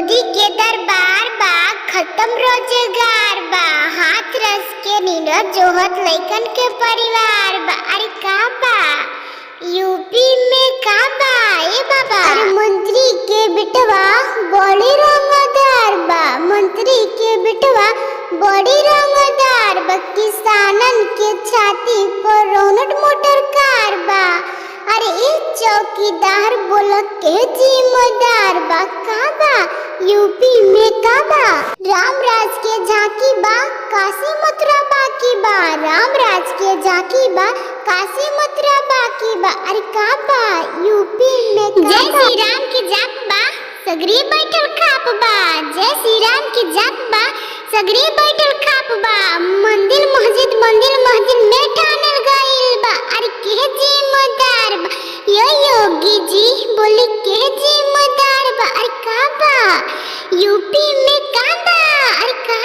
मोदी के दरबार बा, खत्म रोजगार बा, हाथ रस के नीरज जोहत लइकन के परिवार बा। अरे का बा यूपी में का बा ए बाबा? अरे मंत्री के बिटवा बड़ी रंगदार बा, मंत्री के बिटवा बड़ी रंगदार बा, किसानन के छाती पर रौनट मोटर कार बा। अरे एक चौकीदार बोल के जिम्मेदार बा, का बा यूपी में का बा? राम राज के झांकी बा, काशी मथुरा बाकी बा, राम राज के झांकी बा, काशी मथुरा बाकी बा। अरे का बा यूपी में का जय श्री राम की जाप बा, सगरी बैठल खाप बा, जय श्री राम की जाप बा, सगरी बैठल खाप बा, मंदिर मस्जिद में ठानल गइल बा। अरे के जिम्मेदार बा यो योगी जी बोली के जिम्मेदार बा? अरे का बा यूपी में का बा? अरे का